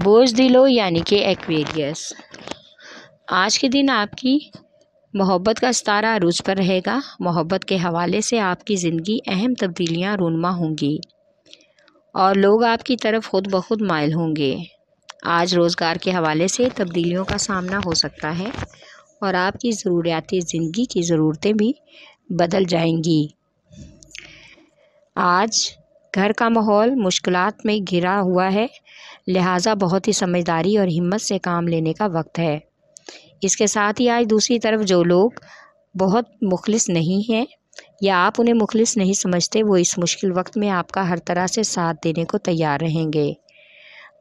بوجھ دلو یعنی کہ ایکویریس، آج کے دن آپ کی محبت کا ستارہ عروج پر رہے گا۔ محبت کے حوالے سے آپ کی زندگی اہم تبدیلیاں رونما ہوں گی اور لوگ آپ کی طرف خود بخود مائل ہوں گے۔ آج روزگار کے حوالے سے تبدیلیوں کا سامنا ہو سکتا ہے اور آپ کی ضروریاتی زندگی کی ضرورتیں بھی بدل جائیں گی۔ آج گھر کا ماحول مشکلات میں گھرا ہوا ہے، لہٰذا بہت ہی سمجھداری اور ہمت سے کام لینے کا وقت ہے۔ اس کے ساتھ ہی آج دوسری طرف جو لوگ بہت مخلص نہیں ہیں یا آپ انہیں مخلص نہیں سمجھتے، وہ اس مشکل وقت میں آپ کا ہر طرح سے ساتھ دینے کو تیار رہیں گے۔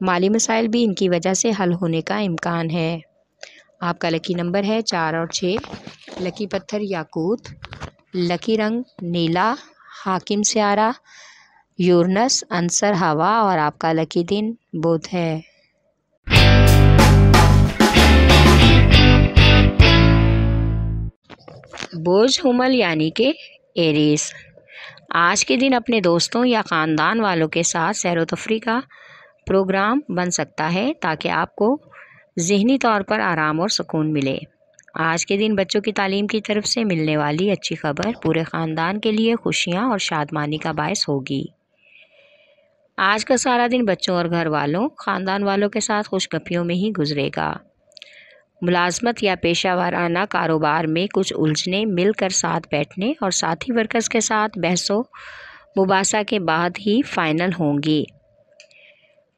مالی مسائل بھی ان کی وجہ سے حل ہونے کا امکان ہے۔ آپ کا لکی نمبر ہے 4 اور 6، لکی پتھر یاقوت، لکی رنگ نیلا، حاکم سیارہ یورنس، عنصر ہوا اور آپ کا لکی دن بدھ ہے۔ بوجھ حمل یعنی کہ ایریس، آج کے دن اپنے دوستوں یا خاندان والوں کے ساتھ سیر و تفریح کا پروگرام بن سکتا ہے تاکہ آپ کو ذہنی طور پر آرام اور سکون ملے۔ آج کے دن بچوں کی تعلیم کی طرف سے ملنے والی اچھی خبر پورے خاندان کے لیے خوشیاں اور شادمانی کا باعث ہوگی۔ آج کا سارا دن بچوں اور گھر والوں، خاندان والوں کے ساتھ خوش گپیوں میں ہی گزرے گا۔ ملازمت یا پیشہ ورانہ کاروبار میں کچھ الجھنیں مل کر ساتھ بیٹھنے اور ساتھی ورکرز کے ساتھ بحث و مباحثہ کے بعد ہی فائنل ہوں گی۔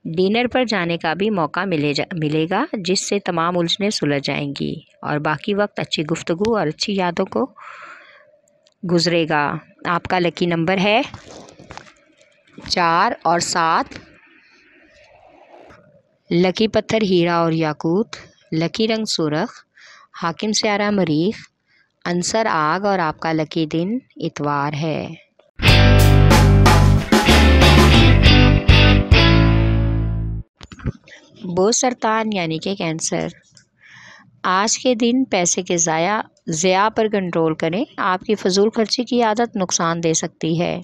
ڈنر پر جانے کا بھی موقع ملے گا جس سے تمام الجھنیں سلجھ جائیں گی اور باقی وقت اچھی گفتگو اور اچھی یادوں کو گزرے گا۔ آپ کا لکی نمبر ہے 4 اور 7، لکی پتھر ہیرا اور یاقوت، لکی رنگ سرخ، حاکم سیارہ مریخ، عنصر آگ اور آپ کا لکی دن اتوار ہے۔ بوجھ سرطان یعنی کہ کینسر، آج کے دن پیسے کے ضیاع پر کنٹرول کریں۔ آپ کی فضول خرچی کی عادت نقصان دے سکتی ہے۔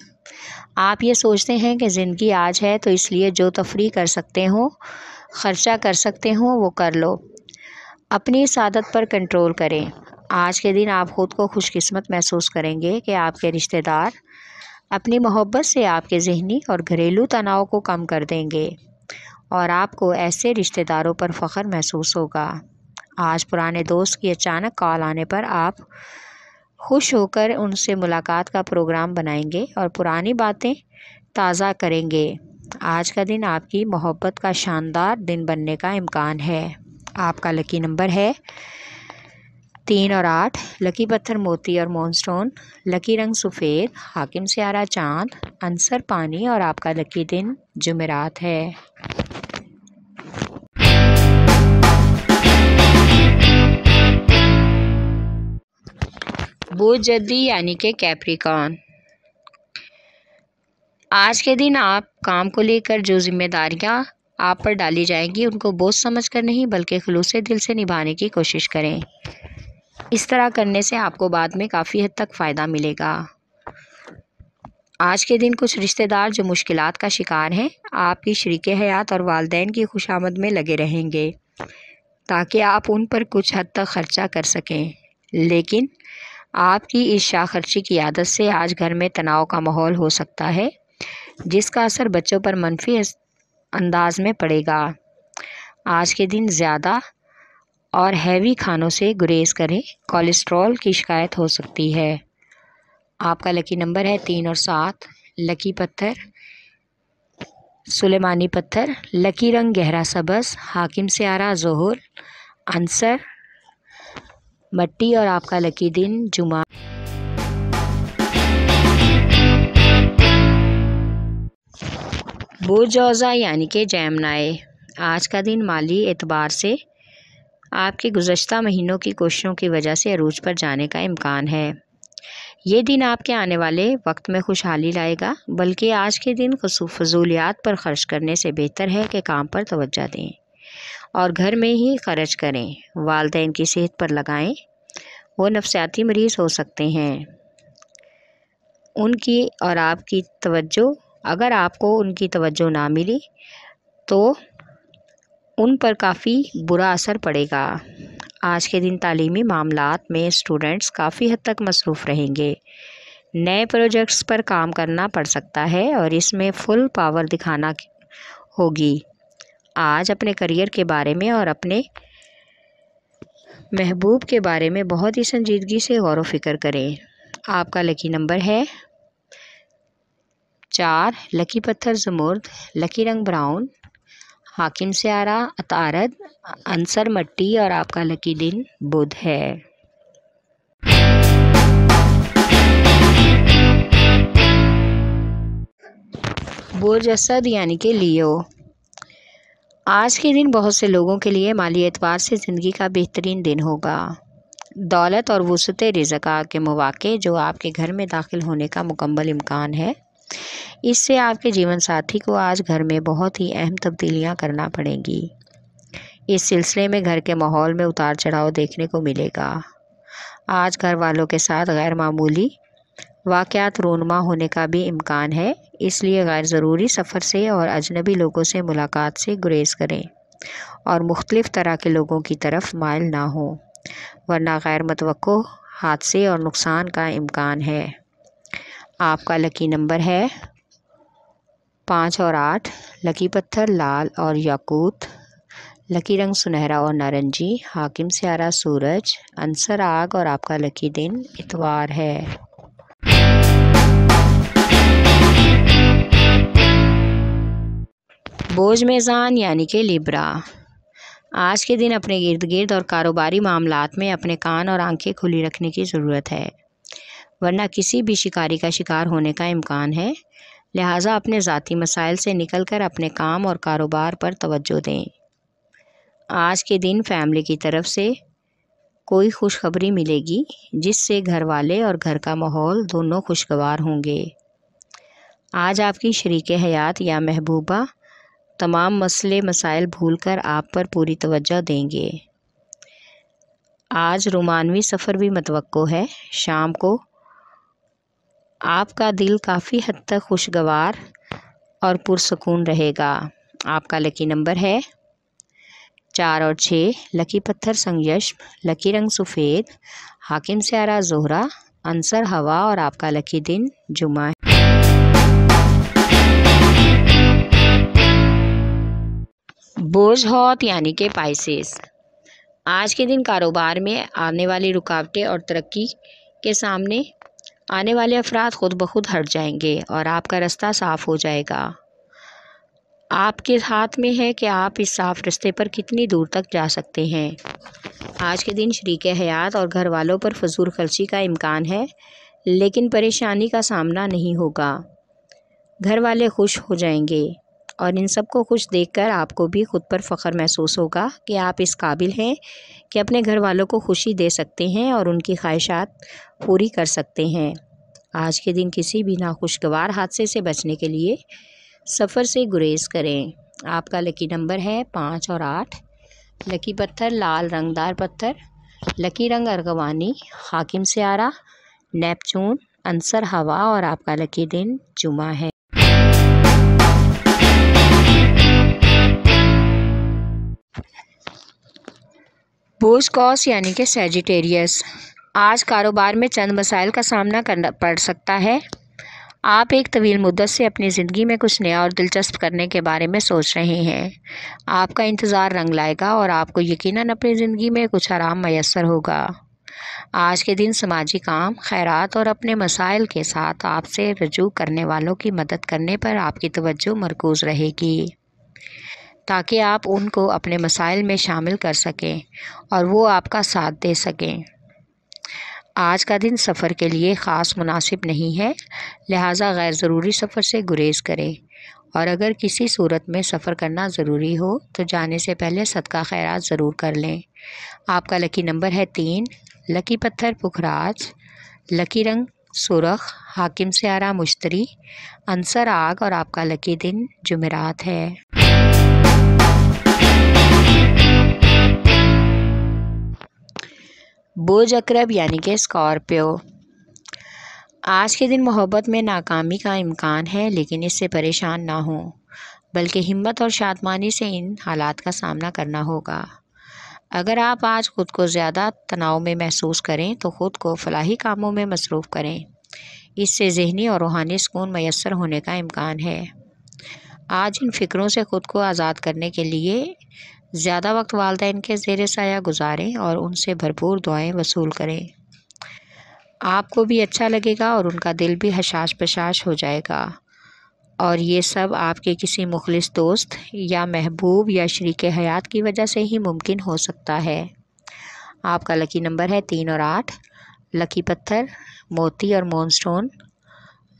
آپ یہ سوچتے ہیں کہ زندگی آج ہے تو اس لیے جو تفریح کر سکتے ہوں، خرچہ کر سکتے ہوں وہ کر لو۔ اپنی اس عادت پر کنٹرول کریں۔ آج کے دن آپ خود کو خوش قسمت محسوس کریں گے کہ آپ کے رشتہ دار اپنی محبت سے آپ کے ذہنی اور گھریلو تناؤ کو کم کر دیں گے اور آپ کو ایسے رشتہ داروں پر فخر محسوس ہوگا۔ آج پرانے دوست کی اچانک کال آنے پر آپ خوش ہو کر ان سے ملاقات کا پروگرام بنائیں گے اور پرانی باتیں تازہ کریں گے۔ آج کا دن آپ کی محبت کا شاندار دن بننے کا امکان ہے۔ آپ کا لکی نمبر ہے 3 اور 8، لکی پتھر موتی اور مون سٹون، لکی رنگ سفید، حاکم سیارہ چاند، عنصر پانی اور آپ کا لکی دن جمعرات ہے۔ بوجھ جدی یعنی کہ کیپریکارن، آج کے دن آپ کام کو لے کر جو ذمہ داریاں آپ پر ڈالی جائیں گی ان کو بوجھ سمجھ کر نہیں بلکہ خلوص دل سے نبھانے کی کوشش کریں۔ اس طرح کرنے سے آپ کو بعد میں کافی حد تک فائدہ ملے گا۔ آج کے دن کچھ رشتہ دار جو مشکلات کا شکار ہیں، آپ کی شریک حیات اور والدین کی خوشامد میں لگے رہیں گے تاکہ آپ ان پر کچھ حد تک خرچہ کر سکیں، لیکن آپ کی اس شاہ خرچی کی عادت سے آج گھر میں تناؤ کا ماحول ہو سکتا ہے جس کا اثر بچوں پر منفی انداز میں پڑے گا۔ آج کے دن زیادہ اور ہیوی کھانوں سے گریز کریں، کولیسٹرول کی شکایت ہو سکتی ہے۔ آپ کا لکی نمبر ہے 3 اور 7، لکی پتھر سلیمانی پتھر، لکی رنگ گہرا سبز، حاکم سیارہ ظہر، عنصر مٹی اور آپ کا لکی دن جمعہ۔ بوجھ جوزا یعنی کہ جیمنائی، آج کا دن مالی اعتبار سے آپ کے گزشتہ مہینوں کی کوششوں کی وجہ سے عروج پر جانے کا امکان ہے۔ یہ دن آپ کے آنے والے وقت میں خوشحالی لائے گا، بلکہ آج کے دن فضولیات پر خرچ کرنے سے بہتر ہے کہ کام پر توجہ دیں اور گھر میں ہی خرچ کریں۔ والدین کی صحت پر لگائیں، وہ نفسیاتی مریض ہو سکتے ہیں۔ ان کی اور آپ کی توجہ، اگر آپ کو ان کی توجہ نہ ملی تو उन पर काफ़ी बुरा असर पड़ेगा। आज के दिन तालीमी मामलात में स्टूडेंट्स काफ़ी हद तक मसरूफ़ रहेंगे। नए प्रोजेक्ट्स पर काम करना पड़ सकता है और इसमें फुल पावर दिखाना होगी। आज अपने करियर के बारे में और अपने महबूब के बारे में बहुत ही संजीदगी से गौर व फिक्र करें। आपका लकी नंबर है 4, लकी पत्थर ज़मुर्द, लकी रंग ब्राउन, हाकिम स्यारा अतारद, अंसर मट्टी और आपका लकी दिन बुध है। बुर्ज असद यानी कि लियो। आज के दिन बहुत से लोगों के लिए माली एतबार से ज़िंदगी का बेहतरीन दिन होगा। दौलत और वुसअत रिज़्क़ के मौक़े जो आपके घर में दाखिल होने का मुकम्मल इम्कान है, इससे आपके जीवन साथी को आज घर में बहुत ही अहम तब्दीलियां करना पड़ेंगी। इस सिलसिले में घर के माहौल में उतार चढ़ाव देखने को मिलेगा। आज घर वालों के साथ गैर मामूली वाक़यात रूनुमा होने का भी इम्कान है, इसलिए गैर ज़रूरी सफ़र से और अजनबी लोगों से मुलाकात से गुरेज करें और मुख्तलिफ़ तरह के लोगों की तरफ माइल ना हो, वरना गैर मुतवक्को हादसे और नुकसान का इम्कान है। आपका लकी नंबर है 5 और 8, लकी पत्थर लाल और याकूत, लकी रंग सुनहरा और नारंगी, हाकिम स्यारा सूरज, अंसर आग और आपका लकी दिन इतवार है। बोझ मेज़ान यानी कि लिब्रा। आज के दिन अपने गिर्द गिर्द और कारोबारी मामलात में अपने कान और आंखें खुली रखने की ज़रूरत है, वरना किसी भी शिकारी का शिकार होने का इम्कान है। लिहाजा अपने ज़ाती मसाइल से निकलकर अपने काम और कारोबार पर तवज्जो दें। आज के दिन फैमिली की तरफ से कोई खुशखबरी मिलेगी, जिससे घर वाले और घर का माहौल दोनों खुशगवार होंगे। आज आपकी शरीके हयात या महबूबा तमाम मसले मसाइल भूलकर आप पर पूरी तवज्जो देंगे। आज रोमानवी सफ़र भी मतवक्को है। शाम को आपका दिल काफ़ी हद तक खुशगवार और पुरसकून रहेगा। आपका लकी नंबर है 4 और 6, लकी पत्थर संगयश, लकी रंग सफ़ेद, हाकिम स्यारा ज़ोहरा, अंसर हवा और आपका लकी दिन जुमा है। बोझ हौत यानी कि पाइसेस। आज के दिन कारोबार में आने वाली रुकावटें और तरक्की के सामने आने वाले अफराद खुद ब खुद हट जाएंगे और आपका रास्ता साफ़ हो जाएगा। आपके हाथ में है कि आप इस साफ़ रास्ते पर कितनी दूर तक जा सकते हैं। आज के दिन शरीके हयात और घर वालों पर फजूल खर्ची का इम्कान है, लेकिन परेशानी का सामना नहीं होगा। घर वाले खुश हो जाएंगे और इन सब को खुश देखकर आपको भी खुद पर फ़ख्र महसूस होगा कि आप इस काबिल हैं कि अपने घर वालों को खुशी दे सकते हैं और उनकी ख्वाहिशात पूरी कर सकते हैं। आज के दिन किसी भी नाखुशगवार हादसे से बचने के लिए सफ़र से गुरेज करें। आपका लकी नंबर है 5 और 8, लकी पत्थर लाल रंगदार पत्थर, लकी रंग अर्गवानी, हाकिम स्यारा नेपचून, अंसर हवा और आपका लकी दिन जुमा है। बोझ कौस यानी कि सैजिटेरियस। आज कारोबार में चंद मसाइल का सामना करना पड़ सकता है। आप एक तवील मुद्दत से अपनी ज़िंदगी में कुछ नया और दिलचस्प करने के बारे में सोच रहे हैं। आपका इंतज़ार रंग लाएगा और आपको यकीनन अपनी ज़िंदगी में कुछ आराम मैसर होगा। आज के दिन समाजी काम, खैरात और अपने मसाइल के साथ आपसे रजू करने वालों की मदद करने पर आपकी तवज्जो मरकूज़ रहेगी, ताकि आप उनको अपने मसाइल में शामिल कर सकें और वो आपका साथ दे सकें। आज का दिन सफ़र के लिए ख़ास मुनासिब नहीं है, लिहाजा गैर ज़रूरी सफ़र से गुरेज करें और अगर किसी सूरत में सफ़र करना ज़रूरी हो तो जाने से पहले सदका खैरात ज़रूर कर लें। आपका लकी नंबर है 3, लकी पत्थर पुखराज, लकी रंग सुरख, हाकिम स्यारा मुश्तरी, अंसर आग और आपका लकी दिन जुमेरात है। बोझ अकरब यानी कि स्कॉर्पियो। आज के दिन मोहब्बत में नाकामी का इम्कान है, लेकिन इससे परेशान ना हों। बल्कि हिम्मत और शादमानी से इन हालात का सामना करना होगा। अगर आप आज खुद को ज़्यादा तनाव में महसूस करें तो ख़ुद को फलाही कामों में मसरूफ़ करें। इससे ज़हनी और रूहानी सुकून मैसर होने का इम्कान है। आज इन फ़िक्रों से ख़ुद को आज़ाद करने के लिए ज़्यादा वक्त वालिदैन के ज़ेर साया गुजारें और उनसे भरपूर दुआएं वसूल करें। आपको भी अच्छा लगेगा और उनका दिल भी हशाश बशाश हो जाएगा। और ये सब आपके किसी मुखलिस दोस्त या महबूब या शरीके हयात की वजह से ही मुमकिन हो सकता है। आपका लकी नंबर है 3 और 8। लकी पत्थर मोती और मूनस्टोन।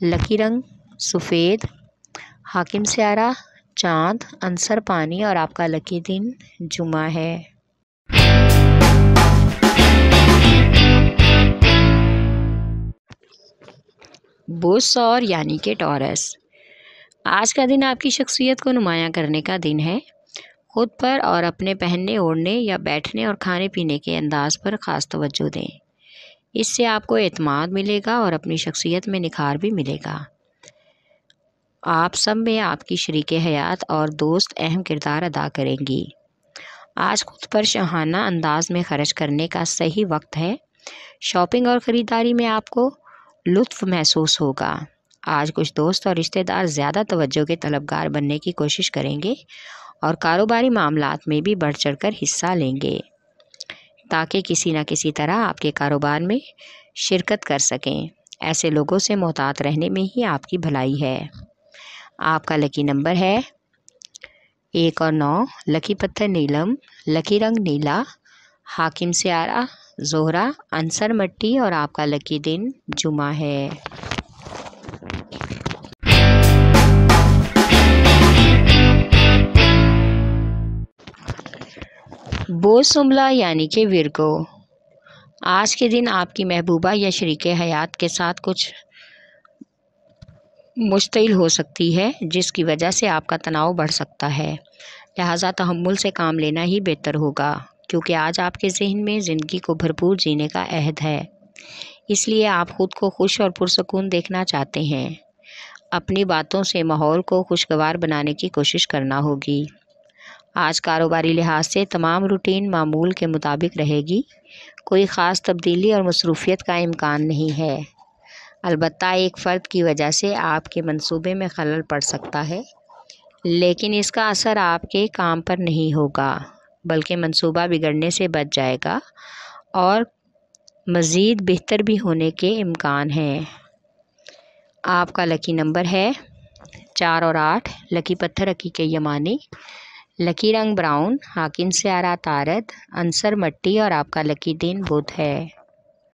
लकी रंग सफ़ेद। हाकिम स्यारा चाँद अंसर पानी और आपका लकी दिन जुमा है। बुस और यानी कि टॉरस, आज का दिन आपकी शख्सियत को नुमायाँ करने का दिन है। खुद पर और अपने पहनने ओढ़ने या बैठने और खाने पीने के अंदाज पर ख़ास तवज्जो दें। इससे आपको एतमाद मिलेगा और अपनी शख्सियत में निखार भी मिलेगा। आप सब में आपकी शरीके हयात और दोस्त अहम किरदार अदा करेंगी। आज खुद पर शाहाना अंदाज में ख़र्च करने का सही वक्त है। शॉपिंग और ख़रीदारी में आपको लुत्फ़ महसूस होगा। आज कुछ दोस्त और रिश्तेदार ज़्यादा तवज्जो के तलबगार बनने की कोशिश करेंगे और कारोबारी मामलात में भी बढ़ चढ़ कर हिस्सा लेंगे ताकि किसी न किसी तरह आपके कारोबार में शिरकत कर सकें। ऐसे लोगों से मोहतात रहने में ही आपकी भलाई है। आपका लकी नंबर है 1 और 9। लकी पत्थर नीलम। लकी रंग नीला। हाकिम स्यारा ज़ोहरा अंसर मट्टी और आपका लकी दिन जुमा है। बोसुमला यानी कि विरगो, आज के दिन आपकी महबूबा या शरीके हयात के साथ कुछ मुश्तिल हो सकती है जिसकी वजह से आपका तनाव बढ़ सकता है। लिहाजा तहम्मुल से काम लेना ही बेहतर होगा क्योंकि आज आपके जहन में ज़िंदगी को भरपूर जीने का अहद है। इसलिए आप ख़ुद को खुश और पुरसकून देखना चाहते हैं। अपनी बातों से माहौल को खुशगवार बनाने की कोशिश करना होगी। आज कारोबारी लिहाज से तमाम रूटीन मामूल के मुताबिक रहेगी। कोई ख़ास तब्दीली और मसरूफ़ियत का इम्कान नहीं है। अलबत्ता एक फ़र्द की वजह से आपके मंसूबे में खलल पड़ सकता है, लेकिन इसका असर आपके काम पर नहीं होगा बल्कि मंसूबा बिगड़ने से बच जाएगा और मज़ीद बेहतर भी होने के इम्कान हैं। आपका लकी नंबर है 4 और 8। लकी पत्थर हकीके यमानी। लकी रंग ब्राउन। हाकिम स्यारा तारद अंसर मट्टी और आपका लकी दिन बुध है।